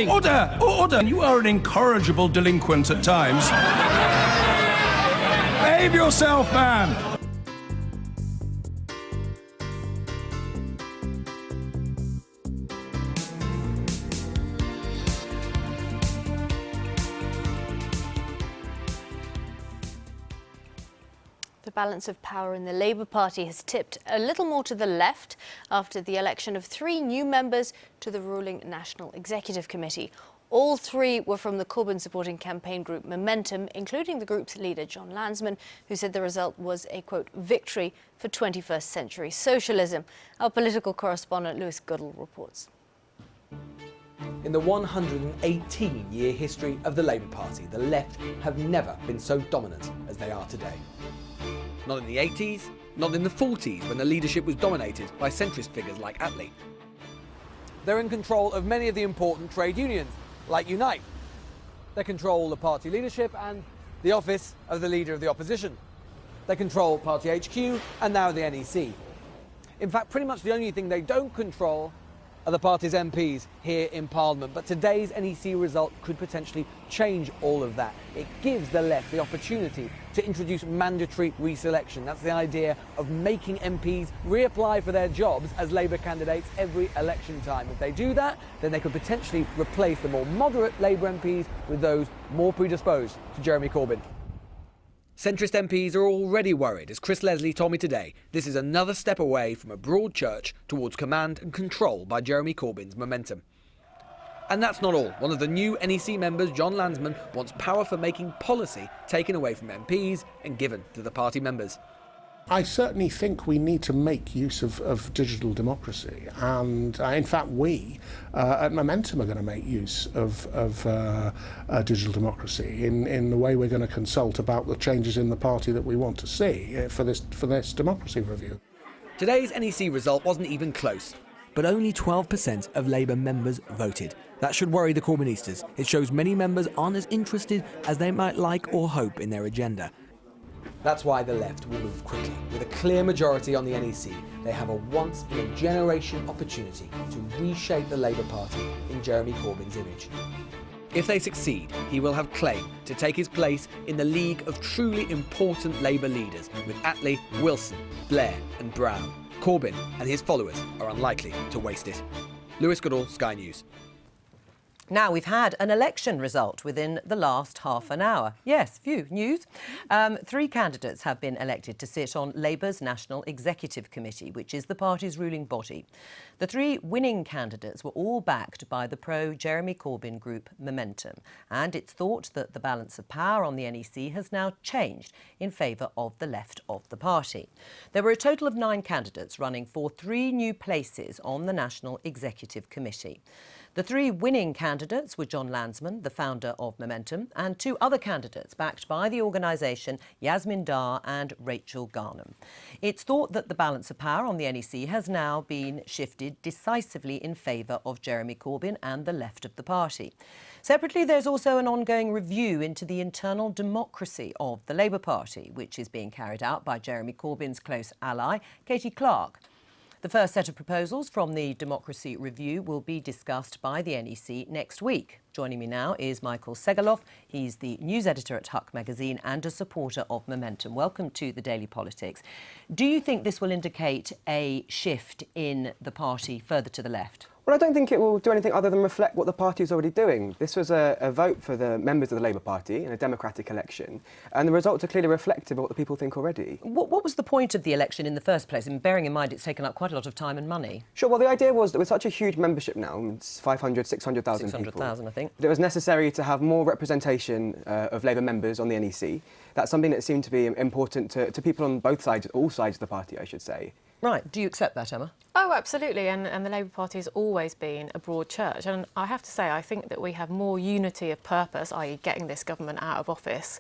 Order! Order! You are an incorrigible delinquent at times. Behave yourself, man! The balance of power in the Labour Party has tipped a little more to the left after the election of 3 new members to the ruling National Executive Committee. All 3 were from the Corbyn supporting campaign group Momentum, including the group's leader John Landsman, who said the result was a, quote, victory for 21st century socialism. Our political correspondent Lewis Goodall reports. In the 118-year history of the Labour Party, the left have never been so dominant as they are today. Not in the 80s, not in the 40s, when the leadership was dominated by centrist figures like Attlee. They're in control of many of the important trade unions, like Unite. They control the party leadership and the office of the Leader of the Opposition. They control party HQ and now the NEC. In fact, pretty much the only thing they don't control are the party's MPs here in Parliament. But today's NEC result could potentially change all of that. It gives the left the opportunity to introduce mandatory reselection. That's the idea of making MPs reapply for their jobs as Labour candidates every election time. If they do that, then they could potentially replace the more moderate Labour MPs with those more predisposed to Jeremy Corbyn. Centrist MPs are already worried. As Chris Leslie told me today, this is another step away from a broad church towards command and control by Jeremy Corbyn's Momentum. And that's not all. One of the new NEC members, John Landsman, wants power for making policy taken away from MPs and given to the party members. I certainly think we need to make use of digital democracy, and in fact we at Momentum are going to make use of digital democracy in the way we're going to consult about the changes in the party that we want to see for this democracy review. Today's NEC result wasn't even close, but only 12% of Labour members voted. That should worry the Corbynistas. It shows many members aren't as interested as they might like or hope in their agenda. That's why the left will move quickly. With a clear majority on the NEC, they have a once-in-a-generation opportunity to reshape the Labour Party in Jeremy Corbyn's image. If they succeed, he will have claim to take his place in the league of truly important Labour leaders with Attlee, Wilson, Blair and Brown. Corbyn and his followers are unlikely to waste it. Lewis Goodall, Sky News. Now, we've had an election result within the last half an hour. Yes, phew, news. 3 candidates have been elected to sit on Labour's National Executive Committee, which is the party's ruling body. The 3 winning candidates were all backed by the pro-Jeremy Corbyn group Momentum, and it's thought that the balance of power on the NEC has now changed in favour of the left of the party. There were a total of 9 candidates running for 3 new places on the National Executive Committee. The 3 winning candidates were John Landsman, the founder of Momentum, and 2 other candidates backed by the organisation, Yasmin Dar and Rachel Garnham. It's thought that the balance of power on the NEC has now been shifted decisively in favour of Jeremy Corbyn and the left of the party. Separately, there's also an ongoing review into the internal democracy of the Labour Party, which is being carried out by Jeremy Corbyn's close ally, Katie Clark. The first set of proposals from the Democracy Review will be discussed by the NEC next week. Joining me now is Michael Segaloff. He's the news editor at Huck magazine and a supporter of Momentum. Welcome to the Daily Politics. Do you think this will indicate a shift in the party further to the left? Well, I don't think it will do anything other than reflect what the party is already doing. This was a vote for the members of the Labour Party in a democratic election, and the results are clearly reflective of what the people think already. What was the point of the election in the first place, and bearing in mind it's taken up quite a lot of time and money? Sure, well, the idea was that with such a huge membership now, it's 500, 600,000 people. 600,000, I think. It was necessary to have more representation of Labour members on the NEC. That's something that seemed to be important to people on both sides, all sides of the party, I should say. Right. Do you accept that, Emma? Oh, absolutely. And the Labour Party has always been a broad church. And I have to say, I think that we have more unity of purpose, i.e. getting this government out of office,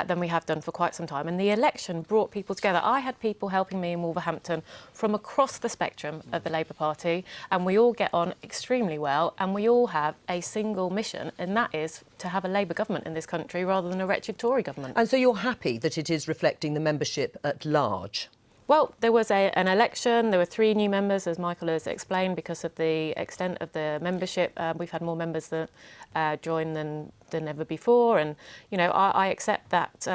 than we have done for quite some time. And the election brought people together. I had people helping me in Wolverhampton from across the spectrum of the Labour Party, and we all get on extremely well, and we all have a single mission, and that is to have a Labour government in this country rather than a wretched Tory government. And so you're happy that it is reflecting the membership at large? Well, there was an election. There were 3 new members, as Michael has explained, because of the extent of the membership. We've had more members that join than ever before, and I accept that.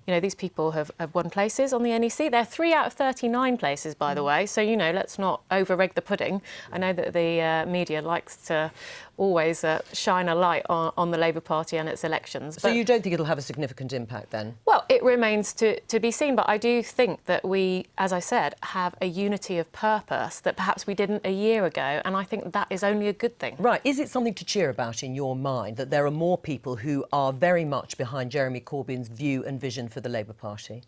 These people have won places on the NEC. They're 3 out of 39 places, by the way. So, let's not over-egg the pudding. I know that the media likes to always shine a light on the Labour Party and its elections. So you don't think it'll have a significant impact then? Well, it remains to be seen. But I do think that we, as I said, have a unity of purpose that perhaps we didn't a year ago. And I think that is only a good thing. Right. Is it something to cheer about in your mind that there are more people who are very much behind Jeremy Corbyn's view and vision for the Labour Party?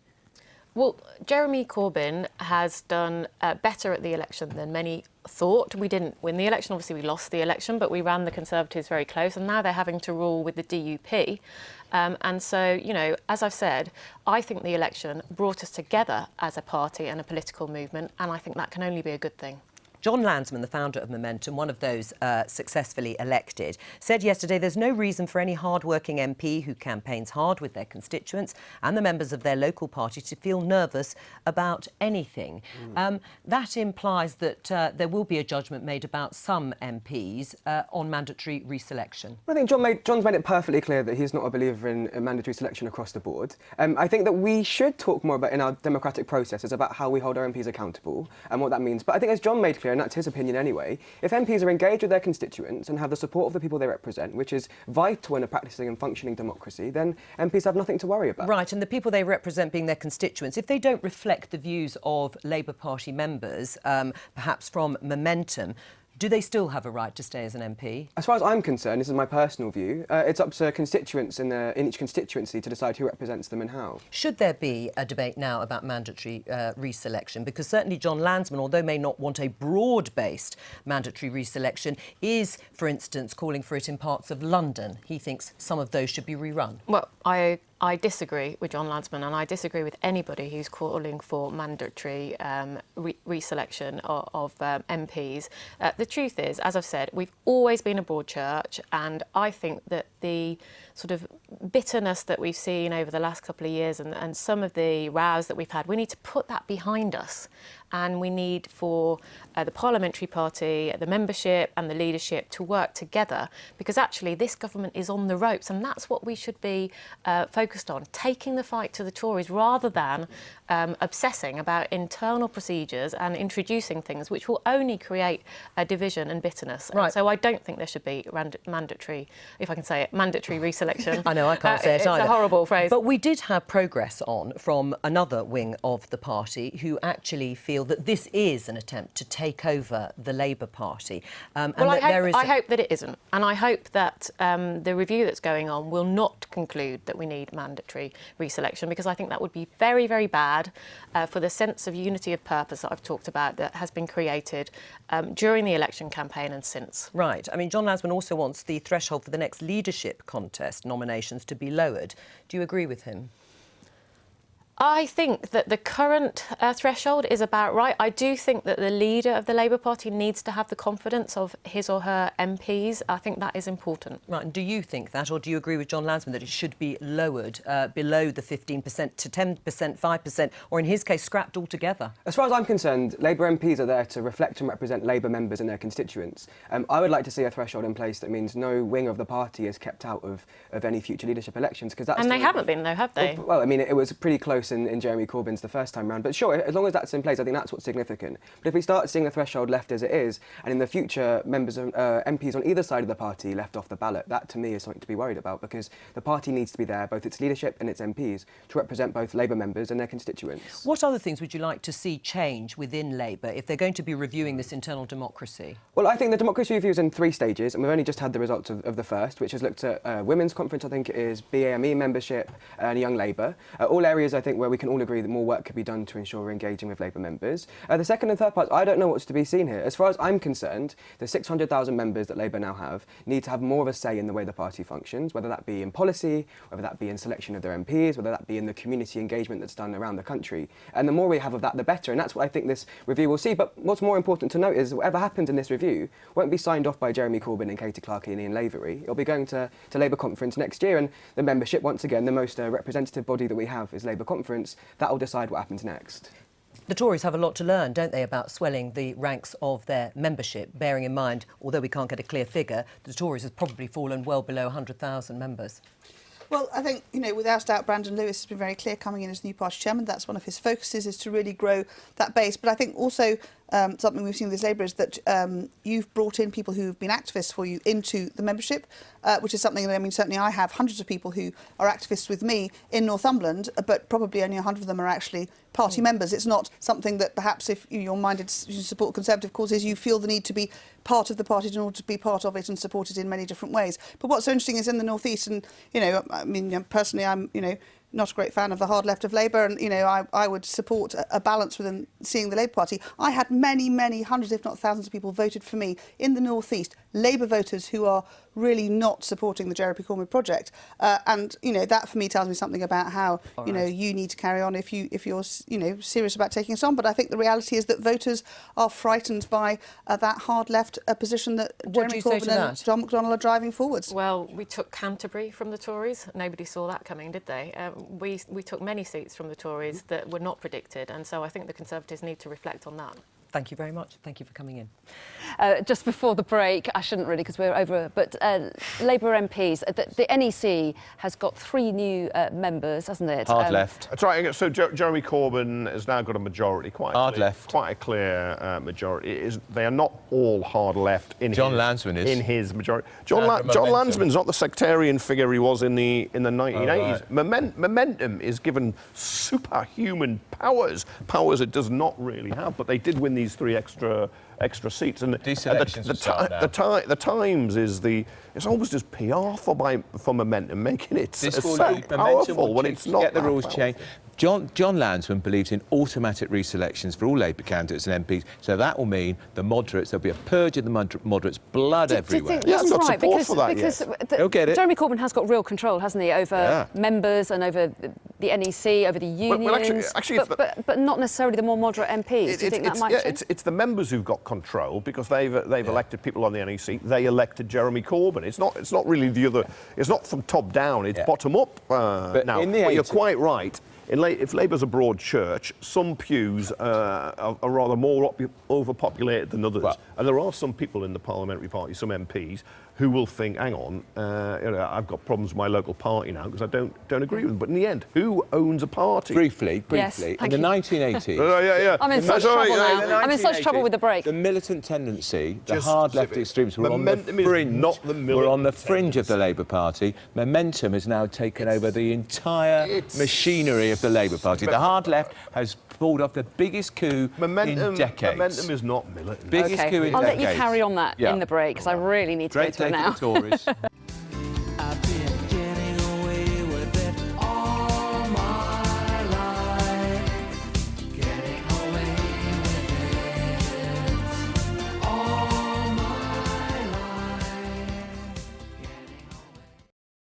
Well, Jeremy Corbyn has done better at the election than many thought. We didn't win the election. Obviously, we lost the election, but we ran the Conservatives very close, and now they're having to rule with the DUP. And so, as I've said, I think the election brought us together as a party and a political movement, and I think that can only be a good thing. John Landsman, the founder of Momentum, one of those successfully elected, said yesterday there's no reason for any hard-working MP who campaigns hard with their constituents and the members of their local party to feel nervous about anything. That implies that there will be a judgment made about some MPs on mandatory reselection. I think John's made it perfectly clear that he's not a believer in mandatory selection across the board. I think that we should talk more about in our democratic processes about how we hold our MPs accountable and what that means. But I think as John made clear, and that's his opinion anyway, if MPs are engaged with their constituents and have the support of the people they represent, which is vital in a practising and functioning democracy, then MPs have nothing to worry about. Right, and the people they represent being their constituents, if they don't reflect the views of Labour Party members, perhaps from Momentum, do they still have a right to stay as an MP? As far as I'm concerned, this is my personal view, it's up to constituents in each constituency to decide who represents them and how. Should there be a debate now about mandatory reselection? Because certainly John Landsman, although may not want a broad-based mandatory reselection, is, for instance, calling for it in parts of London. He thinks some of those should be rerun. Well, I disagree with John Landsman, and I disagree with anybody who's calling for mandatory reselection of MPs. The truth is, as I've said, we've always been a broad church, and I think that the sort of bitterness that we've seen over the last couple of years and some of the rows that we've had, we need to put that behind us. And we need for the parliamentary party, the membership and the leadership to work together, because actually this government is on the ropes, and that's what we should be focused on, taking the fight to the Tories rather than obsessing about internal procedures and introducing things which will only create a division and bitterness. Right. And so I don't think there should be mandatory, if I can say it, mandatory reselection. I know, I can't say it either. It's a horrible phrase. But we did have progress on from another wing of the party who actually feel that this is an attempt to take over the Labour Party. Well, I hope that it isn't. And I hope that the review that's going on will not conclude that we need mandatory reselection, because I think that would be very, very bad for the sense of unity of purpose that I've talked about that has been created during the election campaign and since. Right. I mean, John Landsman also wants the threshold for the next leadership contest nominations to be lowered. Do you agree with him? I think that the current threshold is about right. I do think that the leader of the Labour Party needs to have the confidence of his or her MPs. I think that is important. Right, and do you think that, or do you agree with John Landsman that it should be lowered below the 15% to 10%, 5%, or in his case, scrapped altogether? As far as I'm concerned, Labour MPs are there to reflect and represent Labour members and their constituents. I would like to see a threshold in place that means no wing of the party is kept out of any future leadership elections. And they haven't been, though, have they? Well, I mean, it was pretty close in Jeremy Corbyn's the first time round. But sure, as long as that's in place, I think that's what's significant. But if we start seeing the threshold left as it is, and in the future members of MPs on either side of the party left off the ballot, that to me is something to be worried about, because the party needs to be there, both its leadership and its MPs, to represent both Labour members and their constituents. What other things would you like to see change within Labour if they're going to be reviewing this internal democracy? Well, I think the democracy review is in 3 stages, and we've only just had the results of the first, which has looked at Women's Conference, I think it is, BAME membership and Young Labour. All areas, I think, where we can all agree that more work could be done to ensure we're engaging with Labour members. The second and third parts, I don't know what's to be seen here. As far as I'm concerned, the 600,000 members that Labour now have need to have more of a say in the way the party functions, whether that be in policy, whether that be in selection of their MPs, whether that be in the community engagement that's done around the country. And the more we have of that, the better. And that's what I think this review will see. But what's more important to note is whatever happens in this review won't be signed off by Jeremy Corbyn and Katie Clarkey and Ian Lavery. It'll be going to Labour Conference next year, and the membership, once again, the most representative body that we have is Labour Conference. That will decide what happens next. The Tories have a lot to learn, don't they, about swelling the ranks of their membership, bearing in mind, although we can't get a clear figure, the Tories have probably fallen well below 100,000 members. Well, I think, without doubt, Brandon Lewis has been very clear coming in as new party chairman. That's one of his focuses, is to really grow that base. But I think also something we've seen with this Labour is that you've brought in people who've been activists for you into the membership, which is something that, certainly I have hundreds of people who are activists with me in Northumberland, but probably only 100 of them are actually party members. It's not something that perhaps if you're minded to support Conservative causes, you feel the need to be part of the party in order to be part of it and support it in many different ways. But what's so interesting is in the North East, and, personally, I'm, not a great fan of the hard left of Labour, and I would support a balance within seeing the Labour Party. I had many hundreds, if not thousands, of people voted for me in the North East, Labour voters who are really not supporting the Jeremy Corbyn project, and that for me tells me something about how you need to carry on if you're serious about taking us on. But I think the reality is that voters are frightened by that hard left position that Jeremy Corbyn and John McDonnell are driving forwards. Well, we took Canterbury from the Tories. Nobody saw that coming, did they? We took many seats from the Tories that were not predicted, and so I think the Conservatives need to reflect on that. Thank you very much. Thank you for coming in. Just before the break, I shouldn't really because we're over, but Labour MPs, the NEC has got 3 new members, hasn't it? Hard left. That's right. So Jeremy Corbyn has now got a majority, quite a clear majority. They are not all hard left in John Lansman is in his majority. John Lansman's not the sectarian figure he was in the 1980s. Right. Momentum is given superhuman powers it does not really have, but they did win these 3 extra seats, and the Times is it's almost just PR for Momentum, making it so powerful when it's not. Get the rules changed. John Lansman believes in automatic reselections for all Labour candidates and MPs, so that will mean the moderates, there'll be a purge of the moderates, blood everywhere. He hasn't got support for that yet. He'll get it. Jeremy Corbyn has got real control, hasn't he, over members and over the NEC, over the unions, but not necessarily the more moderate MPs. Do you think that might change? It's the members who've got control because they've elected people on the NEC. They elected Jeremy Corbyn. It's not really the other. It's not from top down. It's bottom up now. But you're quite right. If Labour's a broad church, some pews are rather more overpopulated than others. And there are some people in the parliamentary party, some MPs, who will think, hang on, I've got problems with my local party now because I don't agree with them. But in the end, who owns a party? Briefly, Yes, in the 1980s... I'm in such trouble now. I'm in such trouble with the break. The militant tendency, the hard left extremes were on the fringe of the Labour Party. Momentum has now taken over the entire machinery of the Labour Party. The hard left has pulled off the biggest coup in decades. Momentum is not militant. Biggest coup in decades. I'll let you carry on that in the break because I really need to go to it now. Tories.